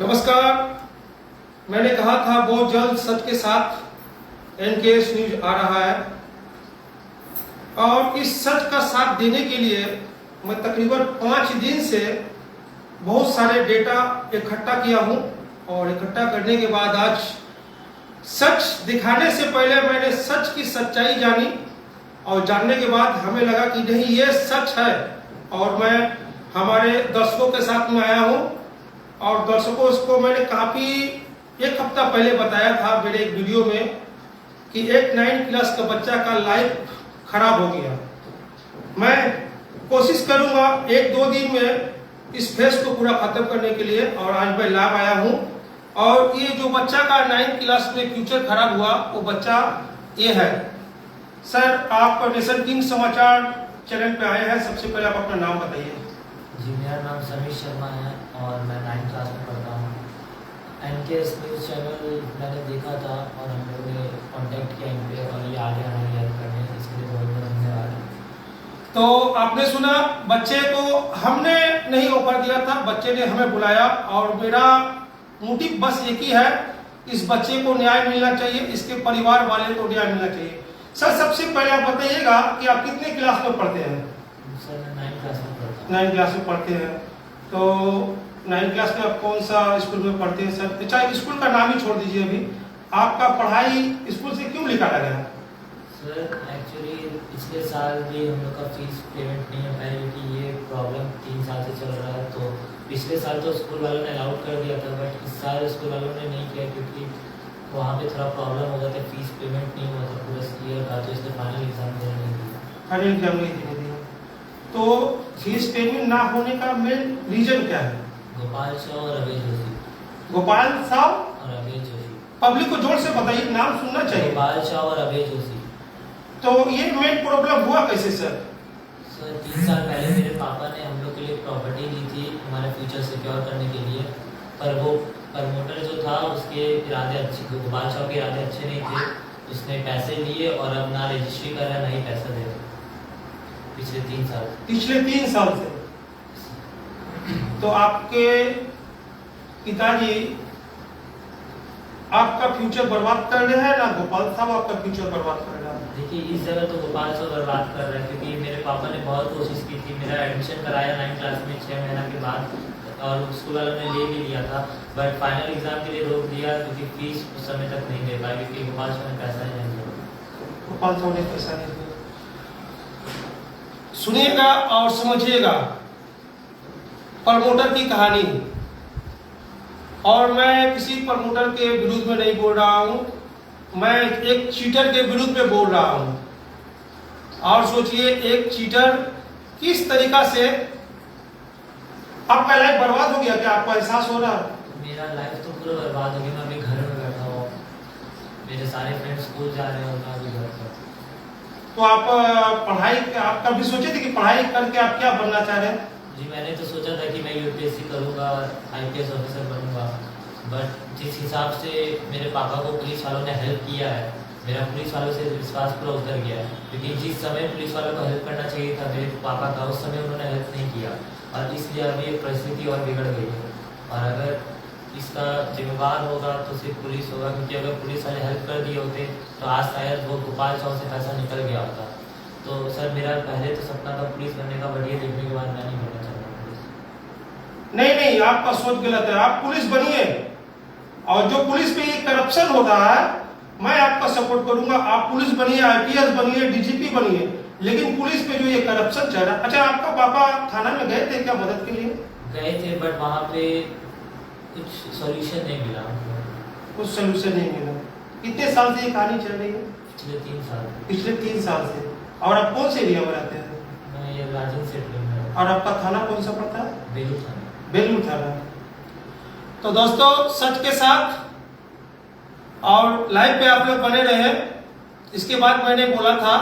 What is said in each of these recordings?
नमस्कार। मैंने कहा था बहुत जल्द सच के साथ एनकेएस न्यूज आ रहा है और इस सच का साथ देने के लिए मैं तकरीबन 5 दिन से बहुत सारे डेटा इकट्ठा किया हूं और इकट्ठा करने के बाद आज सच दिखाने से पहले मैंने सच की सच्चाई जानी और जानने के बाद हमें लगा कि नहीं ये सच है और मैं हमारे दर्शकों के साथ में आया हूं और दर्शकों को मैंने काफी एक हफ्ता पहले बताया था मेरे एक वीडियो में कि एक 9 क्लास का बच्चा का लाइफ खराब हो गया। मैं कोशिश करूंगा 1-2 दिन में इस फेस को पूरा खत्म करने के लिए और आज मैं लाइव आया हूं और ये जो बच्चा का 9 क्लास में फ्यूचर खराब हुआ वो बच्चा ये है। सर, आप नेशन किंग समाचार चैनल पे आए हैं, सबसे पहले आप अपना नाम बताइए। जी, मेरा नाम समीर शर्मा है और मैं 9th क्लास में पढ़ता हूँ। एनकेएस न्यूज़ चैनल मैंने देखा था और हम लोगों ने कांटेक्ट किया इन पे और ये आगे हमें हेल्प करने, इसके लिए बहुत बहुत धन्यवाद। तो आपने सुना, बच्चे को हमने नहीं ऑफर दिया था, बच्चे ने हमें बुलाया और मेरा मोटिव बस एक ही है, इस बच्चे को न्याय मिलना चाहिए, इसके परिवार वाले को न्याय मिलना चाहिए। सर, सबसे पहले आप बताइएगा कि आप कितने क्लास में पढ़ते हैं? सर, मैं 9th क्लास में पढ़ता हूँ। 9 क्लास में पढ़ते हैं। तो 9 क्लास में आप कौन सा स्कूल में पढ़ते हैं? सर, चाहे स्कूल का नाम ही छोड़ दीजिए, अभी आपका पढ़ाई स्कूल से क्यों निकाला गया? सर, एक्चुअली पिछले साल भी हम लोग का फीस पेमेंट नहीं हो पाया क्योंकि ये प्रॉब्लम 3 साल से चल रहा है। तो पिछले साल तो स्कूल वालों ने अलाउड कर दिया था, बट इस साल स्कूल वालों ने नहीं किया क्योंकि वहाँ पे थोड़ा प्रॉब्लम हो गया था, फीस पेमेंट नहीं हुआ था पूरा ईयर का, तो इसलिए फाइनल एग्जाम देने नहीं दिया। फाइनल एग्जाम नहीं देने दिया। तो फीस पेमेंट ना होने का मेन रीजन क्या है? गोपाल शाह और अभय जोशी। गोपाल साहब और अभय जोशी। पब्लिक को जोर से बताइए, नाम सुनना चाहिए। गोपाल शाह और अभय जोशी। तो ये मेन प्रॉब्लम हुआ कैसे सर? सर, 3 साल पहले मेरे पापा ने हम लोग के लिए प्रॉपर्टी ली थी हमारा फ्यूचर सिक्योर करने के लिए, पर वो प्रमोटर जो था उसके इरादे अच्छे, गोपाल शाह के इरादे अच्छे नहीं थे। उसने पैसे लिए और अब ना रजिस्ट्री कर रहा है ना ही पैसा दे रहा पिछले 3 साल। पिछले 3 साल से। तो आपके पिताजी आपका फ्यूचर बर्बाद कर रहे हैं ना गोपाल साहब आपका फ्यूचर बर्बाद कर रहे हैं? देखिए, इस जगह तो गोपाल शाह बर्बाद कर रहा है क्योंकि मेरे पापा ने बहुत कोशिश की थी, मेरा एडमिशन कराया 9 क्लास में 6 महीना के बाद और स्कूल वालों ने ले भी लिया था, बट फाइनल एग्जाम के लिए रोक दिया क्योंकि फीस उस समय तक नहीं दे पाया क्योंकि गोपाल शाह ने पैसा ही नहीं दिया। गोपाल साहब ने पैसा नहीं दिया। सुनिएगा और समझिएगा प्रमोटर की कहानी, और मैं किसी प्रमोटर के विरुद्ध में नहीं बोल रहा हूं, मैं एक चीटर के विरुद्ध में बोल रहा हूं। और सोचिए एक चीटर किस तरीका से आपका लाइफ बर्बाद हो गया, क्या आपको एहसास हो रहा है? मेरा लाइफ तो पूरा बर्बाद हो गया, मैं अभी घर में बैठा हूँ, मेरे सारे फ्रेंड्स स्कूल जा रहे हैं और मैं अभी घर पर। तो आप पढ़ाई आप कभी सोचे थे कि पढ़ाई करके आप क्या बनना चाह रहे हैं? जी, मैंने तो सोचा था कि मैं यूपीएससी करूँगा, आईपीएस ऑफिसर बनूंगा, बट जिस हिसाब से मेरे पापा को पुलिस वालों ने हेल्प किया है, मेरा पुलिस वालों से विश्वास पूरा उतर गया है क्योंकि जिस समय पुलिस वालों को हेल्प करना चाहिए था मेरे पापा का, उस समय उन्होंने हेल्प नहीं किया और इसलिए अभी परिस्थिति और बिगड़ गई है। और अगर इसका जिम्मेवार होगा तो सिर्फ पुलिस होगा क्योंकि अगर पुलिस वाले हेल्प कर दिए होते तो आज शायद वो गोपाल शाह से पैसा निकल गया होता। तो सर, मेरा पहले तो सपना था पुलिस बनने का, बट ये देखने के बाद मैं नहीं बनना चाहता पुलिस। नहीं, आपका सोच गलत है। आप पुलिस बनिए और जो पुलिस पे ये करप्शन होता है मैं आपका सपोर्ट करूंगा। आप पुलिस बनिए, आईपीएस बनिए, डीजीपी बनिए, लेकिन पुलिस पे जो ये करप्शन चल रहा है। अच्छा, आपका पापा थाना में गए थे क्या मदद के लिए? गए थे, बट वहाँ पे कुछ सोल्यूशन नहीं मिला। कुछ सोल्यूशन नहीं मिला। कितने साल से ये कहानी चल रही है? पिछले 3 साल। पिछले 3 साल से। और आप कौन से एरिया में रहते हैं? मैं ये राजन सेठ में। और आपका थाना कौन सा पड़ता है? बेलूर थाना। बेलूर थाना। तो दोस्तों, सच के साथ और लाइव पे आप लोग बने रहे। इसके बाद मैंने बोला था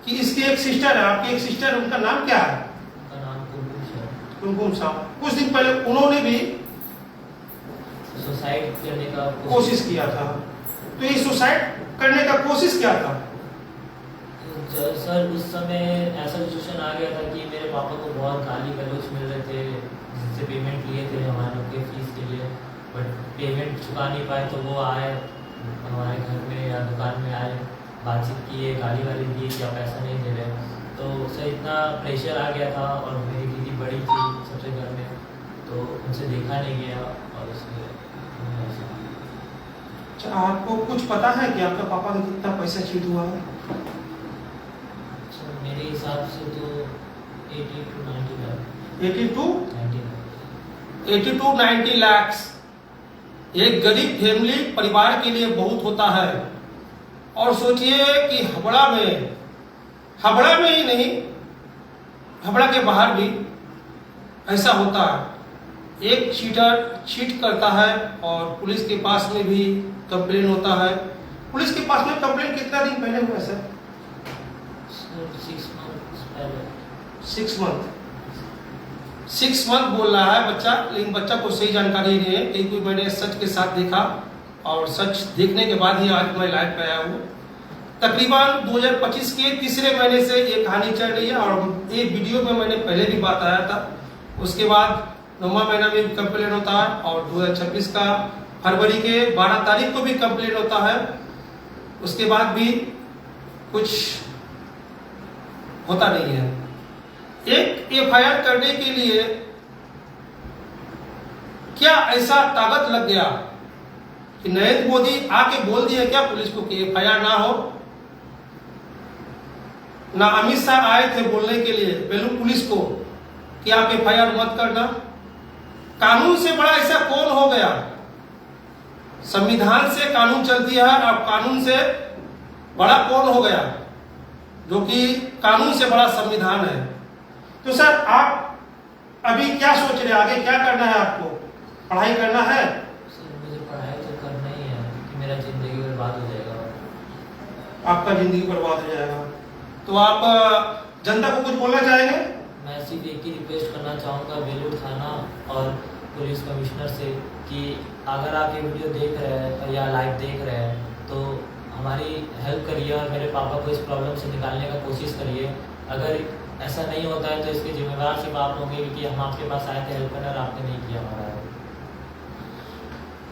कि इसकी एक सिस्टर है, आपकी एक सिस्टर, उनका नाम क्या है? उनका नाम कुमकुम साहब। कुछ दिन पहले उन्होंने भी सुसाइड करने का कोशिश किया था। तो ये सुसाइड करने का कोशिश क्या था? सर उस समय ऐसा सिचुएशन आ गया था कि मेरे पापा को बहुत गाली गलौज मिल रहे थे, जिससे पेमेंट लिए थे हमारे लोग के फीस के लिए, बट पेमेंट चुका नहीं पाए। तो वो आए हमारे घर में या दुकान में आए, बातचीत किए, गाली वाली दी कि आप पैसा नहीं दे रहे। तो सर इतना प्रेशर आ गया था, और मेरी दीदी बड़ी थी सबसे घर में, तो उनसे देखा नहीं गया, और इसलिए अच्छा, आपको कुछ पता है कि आपके पापा का कितना पैसा चीट हुआ है? सर मेरे हिसाब से तो 80 to 90 लाख। 80 लाख एक गरीब फैमिली परिवार के लिए बहुत होता है। और सोचिए कि हबड़ा में ही नहीं, हबड़ा के बाहर भी ऐसा होता है। एक चीटर चीट करता है और पुलिस के पास में भी कंप्लेन होता है। पुलिस के पास में कंप्लेन कितना दिन पहले हुआ सर? 6 months पहले। 6 मंथ बोल रहा है बच्चा, लेकिन बच्चा को सही जानकारी नहीं है, क्योंकि मैंने सच के साथ देखा, और सच देखने के बाद ही आज मैं लाइव पे आया हूँ। तकरीबन 2025 के तीसरे महीने से ये कहानी चल रही है, और ये वीडियो में मैंने पहले भी बात आया था। उसके बाद 9वां महीना में कंप्लेन होता है, और 2026 का फरवरी के 12 तारीख को भी कंप्लेन होता है। उसके बाद भी कुछ होता नहीं है। एक एफआईआर करने के लिए क्या ऐसा ताकत लग गया कि नरेंद्र मोदी आके बोल दिए क्या पुलिस को कि एफआईआर ना हो? ना अमित शाह आए थे बोलने के लिए बेलूर पुलिस को कि आप एफआईआर मत करना। कानून से बड़ा ऐसा कौन हो गया? संविधान से कानून चलती है, और कानून से बड़ा कौन हो गया, जो कि कानून से बड़ा संविधान है। तो सर आप अभी क्या सोच रहे हैं, आगे क्या करना है आपको? पढ़ाई करना है? सर मुझे पढ़ाई तो करना ही है, क्योंकि मेरा जिंदगी बर्बाद हो जाएगा। आपका जिंदगी बर्बाद हो जाएगा। तो आप जनता को कुछ बोलना चाहेंगे? मैं सिर्फ एक ही रिक्वेस्ट करना चाहूँगा बेलूर थाना और पुलिस कमिश्नर से कि अगर आप ये वीडियो देख रहे हैं या लाइव देख रहे हैं, तो हमारी हेल्प करिए और मेरे पापा को इस प्रॉब्लम से निकालने का कोशिश करिए। अगर ऐसा नहीं होता है तो इसके जिम्मेदार सिर्फ आप होंगे, क्योंकि हम आपके पास आए थे हेल्प करने और आपने नहीं किया हमारा।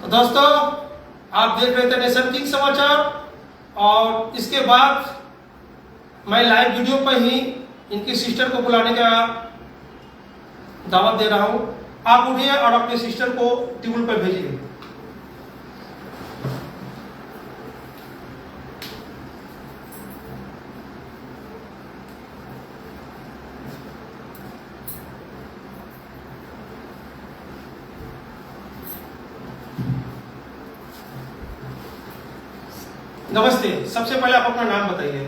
तो दोस्तों आप देख रहे थे नेशन किंग समाचार, और इसके बाद मैं लाइव वीडियो पर ही इनकी सिस्टर को बुलाने का दावत दे रहा हूं। आप उठिए और अपने सिस्टर को टेबल पर भेजिए। नमस्ते, सबसे पहले आप अपना नाम बताइए।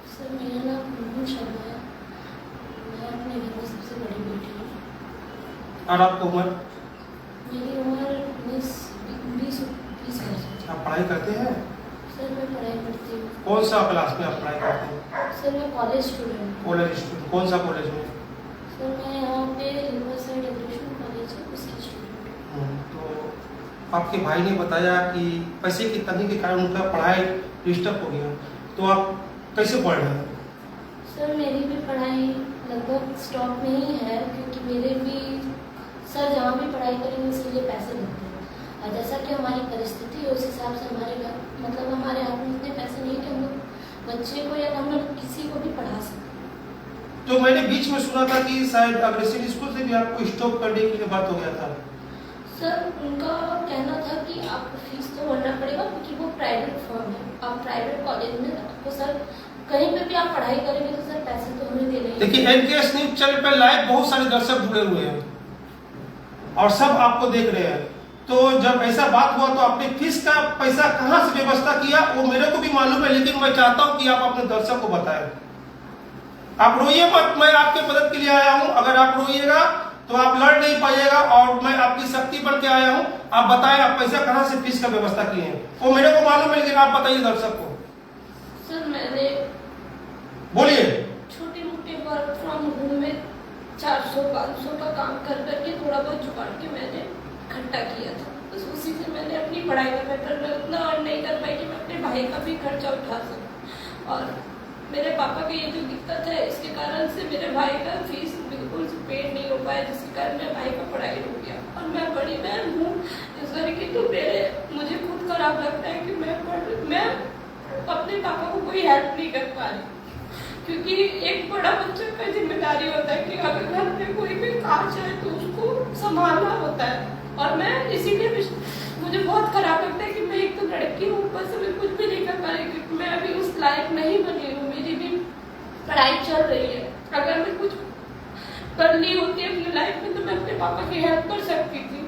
सर मेरा नाम गुनगुन शर्मा है, मैं अपने घर में सबसे बड़ी बेटी हूँ। और आपको उम्र? मेरी उम्र 20 वर्ष। आप पढ़ाई करते हैं? सर मैं पढ़ाई करती हूँ। कौन सा क्लास में आप पढ़ाई करते हैं? सर मैं कॉलेज स्टूडेंट हूँ। College student? कौन सा कॉलेज में? सर मैं यहाँ पे रिवरसाइड एजुकेशन कॉलेज है उसकी स्टूडेंट हूँ। तो आपके भाई ने बताया कि पैसे की तंगी के कारण उनका पढ़ाई डिस्टर्ब हो गया, तो आप कैसे पढ़ रहे हैं? सर मेरी भी पढ़ाई लगभग स्टॉप में ही है, क्योंकि मेरे भी सर जहाँ भी पढ़ाई करेंगे उसके लिए पैसे लगते हैं, और जैसा कि हमारी परिस्थिति है उस हिसाब से हमारे घर मतलब हमारे हाथ में इतने पैसे नहीं कि हम लोग बच्चे को या हम लोग किसी को भी पढ़ा सकें। तो मैंने बीच में सुना था कि शायद अग्रसेन स्कूल से भी आपको स्टॉप करने की बात हो गया था। सर उनका कहना था कि आपको फीस तो भरना पड़ेगा, क्योंकि वो प्राइवेट फॉर्म है। आप प्राइवेट कॉलेज में आपको सर कहीं पे भी आप पढ़ाई करेंगे तो सर पैसे तो हमें देने ही। देखिए एनकेएस न्यूज चैनल पर लाइव बहुत सारे दर्शक जुड़े हुए हैं और सब आपको देख रहे हैं। तो जब ऐसा बात हुआ तो आपने फीस का पैसा कहाँ से व्यवस्था किया वो मेरे को भी मालूम है, लेकिन मैं चाहता हूँ कि आप अपने दर्शक को बताएं। आप रोइए मत, मैं आपके मदद के लिए आया हूँ। अगर आप रोइएगा तो आप लड़ नहीं पाइएगा, और मैं आपकी शक्ति बन के आया हूँ। आप बताएं आप पैसा कहाँ से फीस का व्यवस्था किए हैं, वो मेरे को मालूम है, लेकिन आप बताइए दर्शक को। सर मैंने बोलिए। छोटे मोटे वर्क फ्रॉम होम में 400-500 का काम कर करके थोड़ा बहुत जुगाड़ के मैंने इकट्ठा किया था। बस उसी से मैंने अपनी पढ़ाई का पेपर में उतना अर्न नहीं कर पाई कि मैं अपने भाई का भी खर्चा उठा सकूं। और मेरे पापा की ये जो दिक्कत है इसके कारण से मेरे भाई का फीस बिल्कुल पेड नहीं हो पाया, जिसके कारण मेरे भाई का पढ़ाई रुक गया। और मैं बड़ी बहन हूँ इस घर की, तो मुझे खुद खराब लगता है कि मैं अपने पापा को कोई हेल्प नहीं कर पा रही, क्योंकि एक बड़ा बच्चे का जिम्मेदारी होता है कि अगर घर में कोई भी काज है तो उसको संभालना होता है। और मैं इसीलिए मुझे बहुत खराब लगता है कि मैं एक तो लड़की हूँ, ऊपर से मैं कुछ भी नहीं कर पा रही, क्योंकि मैं अभी उस लायक नहीं बनी हूँ। मेरी भी पढ़ाई चल रही है, अगर मैं कुछ कर ली होती अपनी लाइफ में तो मैं अपने पापा की हेल्प कर सकती थी।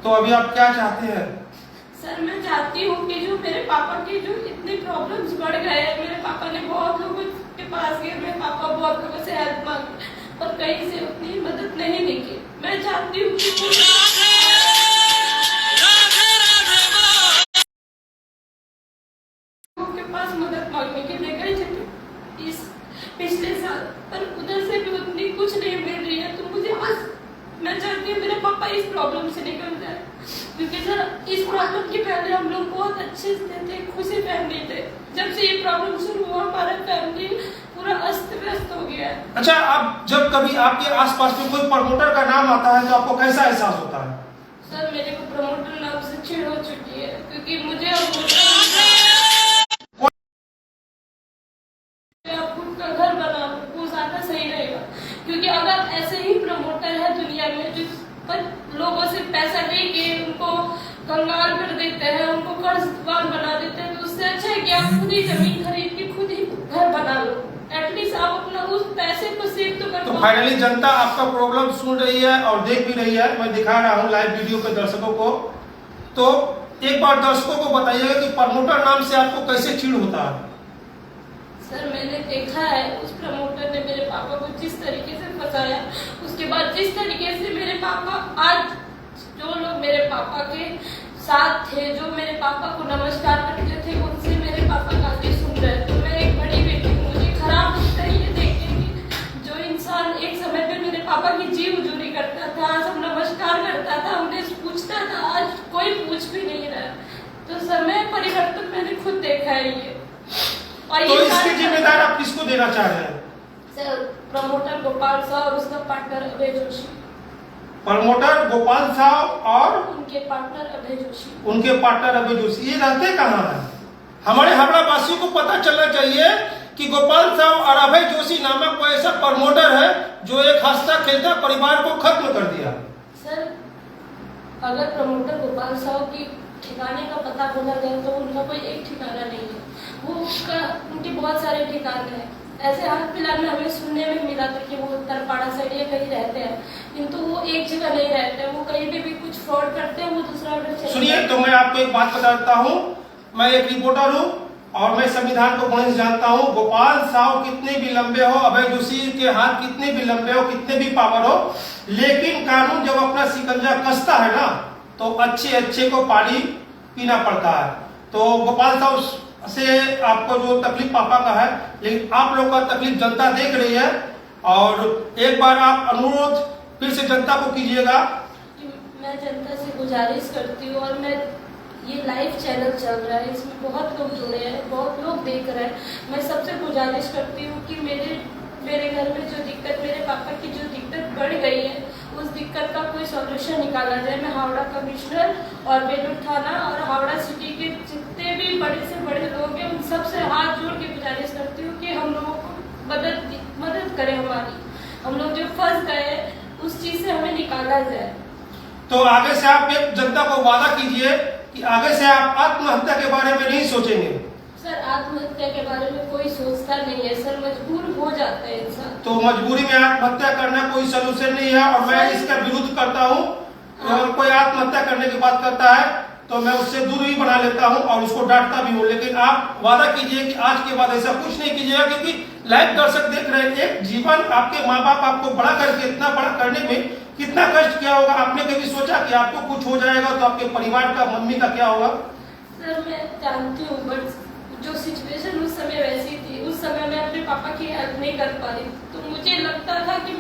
तो अभी आप क्या चाहते हैं? सर मैं चाहती हूँ कि जो मेरे पापा के जो इतने प्रॉब्लम्स बढ़ गए हैं, मेरे पापा ने बहुत लोगों के पास गए, मेरे पापा बहुत लोगों से हेल्प मांगी और कहीं से उतनी मदद नहीं मिली। मैं चाहती हूँ कि के पास मदद मांगने के लिए गए थे इस पिछले साल, पर उधर से भी उतनी कुछ नहीं मिल रही है। तो मुझे बस मैं चाहती हूँ मेरे पापा इस प्रॉब्लम से निकल जाए, क्योंकि सर इस प्रॉब्लम के पहले हम लोग बहुत अच्छे से थे, खुशी फैमिली थे। जब से ये प्रॉब्लम शुरू हुआ हमारा फैमिली पूरा अस्त व्यस्त हो गया है। अच्छा, अब जब कभी आपके आसपास में कोई प्रमोटर का नाम आता है तो आपको कैसा एहसास होता है? सर मेरे को प्रमोटर नाम से चिढ़ हो चुकी है, क्योंकि मुझे अब खुद का घर बना वो ज्यादा सही रहेगा, क्योंकि अगर ऐसे ही प्रमोटर है दुनिया में जो पर लोगों से पैसा लेके उनको कंगाल कर देते हैं, उनको कर्जवान बना देते हैं, तो उससे अच्छा है कि आप खुद ही जमीन खरीद के खुद ही घर बना लो। एटलीस्ट आप अपना उस पैसे को सेव तो कर। तो फाइनली जनता आपका प्रॉब्लम सुन रही है और देख भी रही है। मैं दिखा रहा हूँ लाइव वीडियो पे दर्शकों को। तो एक बार दर्शकों को बताइएगा कि प्रमोटर नाम से आपको कैसे चिढ़ होता है? सर मैंने देखा है उस प्रमोटर ने मेरे पापा को जिस तरीके से फंसाया, उसके बाद जिस तरीके से मेरे पापा आज जो लोग मेरे पापा के साथ थे, जो मेरे पापा को नमस्कार करते थे, उनसे मेरे पापा गाली सुन रहे। तो मैं एक बड़ी बेटी हूँ, मुझे खराब लगता है ये देख के कि जो इंसान एक समय पे मेरे पापा की जी हुजूरी करता था, सब नमस्कार करता था, उन्हें पूछता था, आज कोई पूछ भी नहीं रहा। तो समय परिवर्तन मैंने खुद देखा है ये। और तो इसके जिम्मेदार आप किसको देना चाह रहे हैं? सर प्रमोटर गोपाल साहब और उसका पार्टनर अभय जोशी। प्रमोटर गोपाल साहब और उनके पार्टनर अभय जोशी। उनके पार्टनर अभय जोशी, ये रहते कहाँ है? हमारे हावड़ा वासियों को पता चलना चाहिए कि गोपाल साहब और अभय जोशी नामक कोई ऐसा प्रमोटर है जो एक हंसता खेलता परिवार को खत्म कर दिया। सर अगर प्रमोटर गोपाल साहब की ठिकाने का पता खोजा जाए तो उनका कोई एक ठिकाना नहीं है, वो उनके बहुत सारे ठिकाने हैं। ऐसे हाल फिलहाल में हमें सुनने में मिला था कि वो तरपाड़ा साइड या कहीं रहते हैं, किंतु वो एक जगह नहीं रहते, वो कहीं पे भी कुछ फ्रॉड करते हैं, वो दूसरा ऑर्डर। सुनिए, तो मैं आपको एक बात बताता हूँ, मैं एक रिपोर्टर हूँ और मैं संविधान को बढ़िया से जानता हूँ। गोपाल साहब कितने भी लंबे हो, अभय जोशी के हाथ कितने भी लंबे हो, कितने भी पावर हो, लेकिन कानून जब अपना शिकंजा कसता है ना तो अच्छे को पानी पीना पड़ता है। तो गोपाल साहब से आपको जो तकलीफ पापा का है, लेकिन आप लोग का तकलीफ जनता देख रही है। और एक बार आप अनुरोध फिर से जनता को कीजिएगा। मैं जनता से गुजारिश करती हूँ, और मैं ये लाइव चैनल चल रहा है, इसमें बहुत लोग जुड़े हैं, बहुत लोग देख रहे हैं। मैं सबसे गुजारिश करती हूँ कि मेरे घर में जो दिक्कत, मेरे पापा की जो दिक्कत बढ़ गई है, उस दिक्कत का कोई सॉल्यूशन निकाला जाए। मैं हावड़ा कमिश्नर और बेलूर थाना और हावड़ा सिटी के जितने भी बड़े से बड़े लोग हैं, उन सबसे हाथ जोड़ के गुजारिश करती हूँ कि हम लोगों को मदद करें हमारी। हम लोग जो फंस गए उस चीज से हमें निकाला जाए। तो आगे से आप एक जनता को वादा कीजिए कि आगे से आप आत्महत्या के बारे में नहीं सोचेंगे। सर आत्महत्या के बारे में कोई सोचता नहीं है सर, मजबूर हो जाता है इंसान। तो मजबूरी में आत्महत्या करना कोई सलूशन नहीं है, और मैं इसका विरोध करता हूँ। अगर कोई आत्महत्या करने की बात करता है तो मैं उससे दूर ही बना लेता हूँ और उसको डांटता भी हूँ। लेकिन आप वादा कीजिए कि आज के बाद ऐसा कुछ नहीं कीजिएगा, क्योंकि लाइव दर्शक देख रहे हैं। एक जीवन, आपके माँ बाप आपको बड़ा करके इतना बड़ा करने में कितना कष्ट किया होगा। आपने कभी सोचा कि आपको कुछ हो जाएगा तो आपके परिवार का, मम्मी का क्या होगा? सर मैं जानती हूँ, बट जो सिचुएशन उस समय वैसी थी, उस समय मैं अपने पापा की हेल्प नहीं कर पा रही, तो मुझे लगता था कि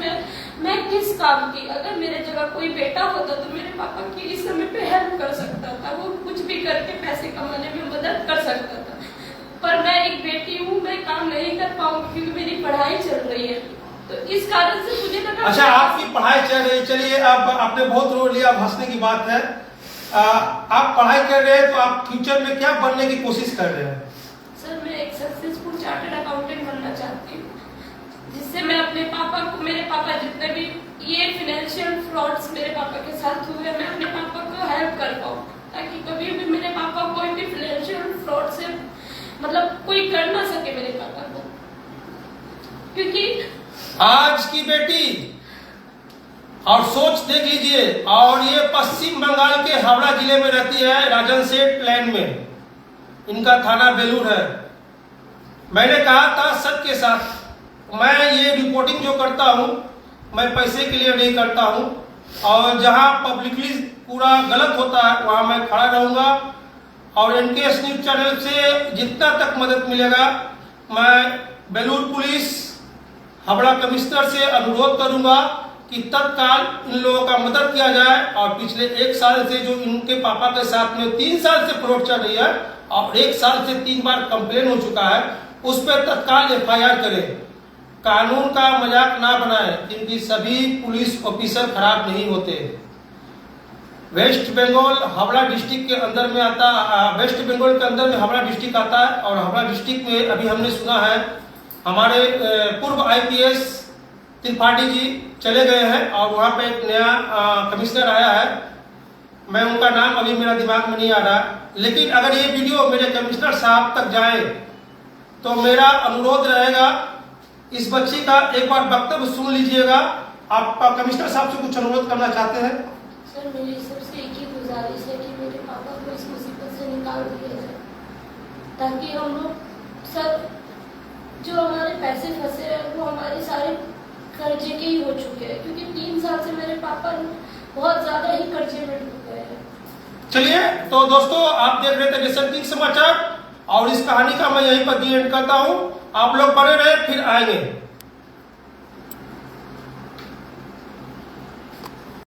मैं किस काम की। अगर मेरे जगह कोई बेटा होता तो मेरे पापा की इस समय पे हेल्प कर सकता था, वो कुछ भी करके पैसे कमाने में मदद कर सकता था। पर मैं एक बेटी हूँ, मैं काम नहीं कर पाऊंगी क्योंकि मेरी पढ़ाई चल रही है। तो इस कारण से मुझे लगा। अच्छा, आपकी पढ़ाई चल रही है, चलिए अब आपने बहुत रो लिया, अब हंसने की बात है। आप पढ़ाई कर रहे हैं तो आप फ्यूचर में क्या बनने की कोशिश कर रहे हैं? सर मैं एक सक्सेसफुल चार्टर्ड अकाउंटेंट बनना चाहती हूँ, जिससे मैं अपने पापा को, मेरे पापा जितने भी ये फाइनेंशियल फ्रॉड्स मेरे पापा के साथ हुए, मैं अपने पापा को हेल्प कर पाऊँ, ताकि कभी भी मेरे पापा कोई भी फाइनेंशियल फ्रॉड से मतलब कोई कर ना सके मेरे पापा को। क्योंकि आज की बेटी, और सोच देख लीजिए, और ये पश्चिम बंगाल के हावड़ा जिले में रहती है, राजन सेठ लैंड में, इनका थाना बेलूर है। मैंने कहा था सच के साथ, मैं ये रिपोर्टिंग जो करता हूँ मैं पैसे के लिए नहीं करता हूँ, और जहाँ पब्लिकली पूरा गलत होता है वहाँ मैं खड़ा रहूँगा, और एनकेएस न्यूज चैनल से जितना तक मदद मिलेगा मैं बेलूर पुलिस हावड़ा कमिश्नर से अनुरोध करूंगा कि तत्काल इन लोगों का मदद किया जाए। और पिछले 1 साल से जो इनके पापा के साथ में 3 साल से फ्रॉड चल रही है और 1 साल से 3 बार कंप्लेन हो चुका है, उस पर तत्काल एफआईआर करें। कानून का मजाक ना बनाए, क्योंकि सभी पुलिस ऑफिसर खराब नहीं होते। वेस्ट बंगाल हावड़ा डिस्ट्रिक्ट के अंदर में आता, वेस्ट बंगाल के अंदर में हावड़ा डिस्ट्रिक्ट आता है, और हावड़ा डिस्ट्रिक्ट में अभी हमने सुना है हमारे पूर्व आईपीएस त्रिपाठी जी चले गए हैं, और वहाँ पे एक नया कमिश्नर आया है, मैं उनका नाम अभी मेरा दिमाग में नहीं आ रहा। लेकिन अगर ये वीडियो मेरे कमिश्नर साहब तक जाए तो मेरा अनुरोध रहेगा, इस बच्ची का एक बार वक्तव्य सुन लीजिएगा। आप कमिश्नर साहब से कुछ अनुरोध करना चाहते हैं? सर मेरी सबसे एक ही गुजारिश है कि मेरे पापा को इस मुसीबत से निकाल दिया जाए, ताकि हम लोग सब जो हमारे पैसे फंसे हैं वो हमारे सारे कर्जे के ही हो चुके हैं, क्योंकि 3 साल से मेरे पापा बहुत ज्यादा ही कर्जे में डूब गए हैं। चलिए तो दोस्तों, आप देख रहे थे नेशन किंग समाचार, और इस कहानी का मैं यहीं पर दी एंड करता हूँ। आप लोग बने रहे, फिर आएंगे।